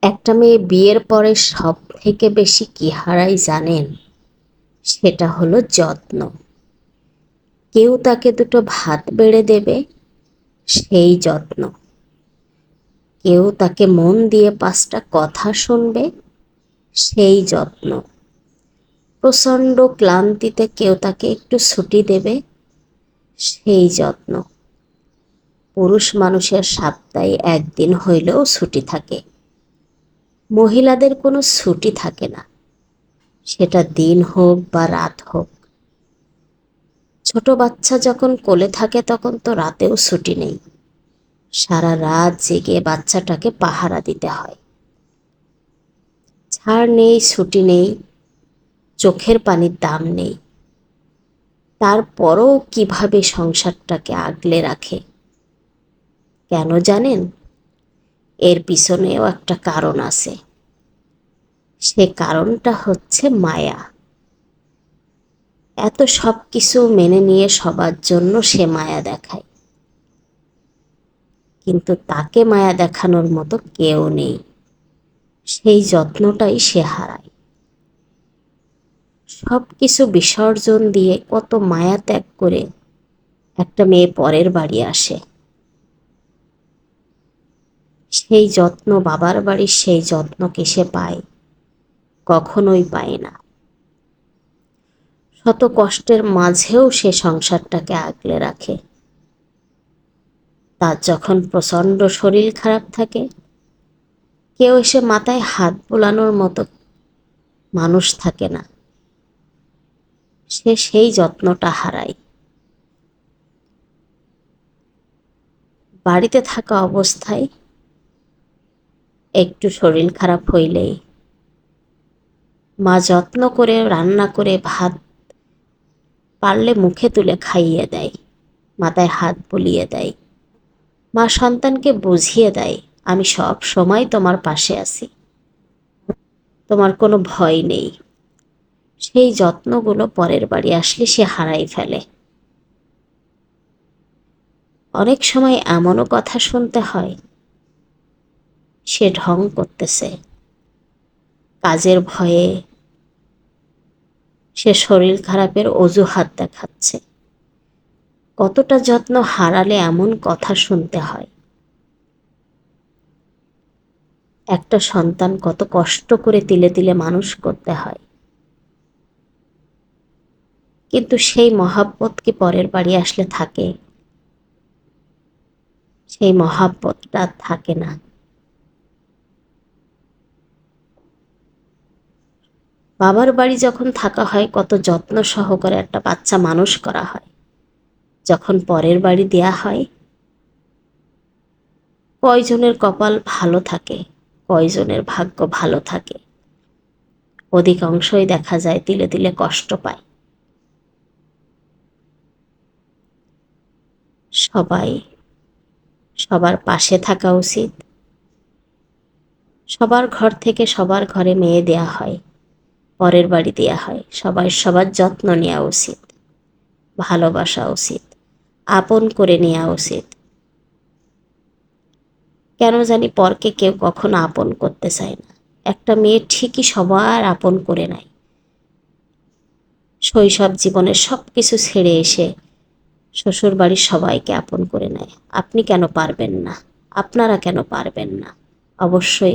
একটা মেয়ে বিয়ের পরে সব থেকে বেশি কি হারায় জানেন? সেটা হলো যত্ন। কেউ তাকে দুটো ভাত বেড়ে দেবে, সেই যত্ন। কেউ তাকে মন দিয়ে 5টা কথা শুনবে, সেই যত্ন। প্রচণ্ড ক্লান্তিতে কেউ তাকে একটু ছুটি দেবে, সেই যত্ন। পুরুষ মানুষের সপ্তাহে একদিন হইলেও ছুটি থাকে, মহিলাদের কোনো ছুটি থাকে না, সেটা দিন হোক বা রাত হোক। ছোট বাচ্চা যখন কোলে থাকে তখন তো রাতেও ছুটি নেই, সারা রাত জেগে বাচ্চাটাকে পাহারা দিতে হয়। ছাড় নেই, ছুটি নেই, চোখের পানির দাম নেই। তারপরও কিভাবে সংসারটাকে আগলে রাখে, কেন জানেন? এর পিছনেও একটা কারণ আছে। সে কারণটা হচ্ছে মায়া। এত সব কিছু মেনে নিয়ে সবার জন্য সে মায়া দেখায়, কিন্তু তাকে মায়া দেখানোর মতো কেউ নেই। সেই যত্নটাই সে হারায়। সব কিছু বিসর্জন দিয়ে কত মায়া ত্যাগ করে একটা মেয়ে পরের বাড়ি আসে। সেই যত্ন, বাবার বাড়ির সেই যত্নকে সে পায়? কখনোই পায় না। শত কষ্টের মাঝেও সে সংসারটাকে আগলে রাখে। তার যখন প্রচণ্ড শরীর খারাপ থাকে, কেউ এসে মাথায় হাত বোলানোর মতো মানুষ থাকে না, সে সেই যত্নটা হারায়। বাড়িতে থাকা অবস্থায় একটু শরীর খারাপ হইলেই মা যত্ন করে রান্না করে ভাত পারলে মুখে তুলে খাইয়ে দেয়, মাথায় হাত বুলিয়ে দেয়। মা সন্তানকে বুঝিয়ে দেয়, আমি সব সময় তোমার পাশে আছি, তোমার কোনো ভয় নেই। সেই যত্নগুলো পরের বাড়ি আসলে সে হারাই ফেলে। অনেক সময় এমনও কথা শুনতে হয়, সে ঢং করতেছে, কাজের ভয়ে সে শরীর খারাপের অজুহাত দেখাচ্ছে। কতটা যত্ন হারালে এমন কথা শুনতে হয়। একটা সন্তান কত কষ্ট করে তিলে তিলে মানুষ করতে হয়, কিন্তু সেই মহাব্বত কি পরের বাড়ি আসলে থাকে? সেই মহাব্বতটা থাকে না। বাবার বাড়ি যখন থাকা হয়, কত যত্ন সহকারে একটা বাচ্চা মানুষ করা হয়। যখন পরের বাড়ি দেয়া হয়, কয়জনের কপাল ভালো থাকে, কয়জনের ভাগ্য ভালো থাকে, অধিকাংশই দেখা যায় তিলে তিলে কষ্ট পায়। সবাই সবার পাশে থাকা উচিত। সবার ঘর থেকে সবার ঘরে মেয়ে দেয়া হয়, পরের বাড়ি দেয়া হয়। সবাই সবার যত্ন নেওয়া উচিত, ভালোবাসা উচিত, আপন করে নেওয়া উচিত। কেন জানি পরকে কেউ কখনো আপন করতে চায় না। একটা মেয়ে ঠিকই সবার আপন করে নেয়, শৈশব জীবনের সব কিছু ছেড়ে এসে শ্বশুর বাড়ির সবাইকে আপন করে নেয়। আপনি কেন পারবেন না? আপনারা কেন পারবেন না? অবশ্যই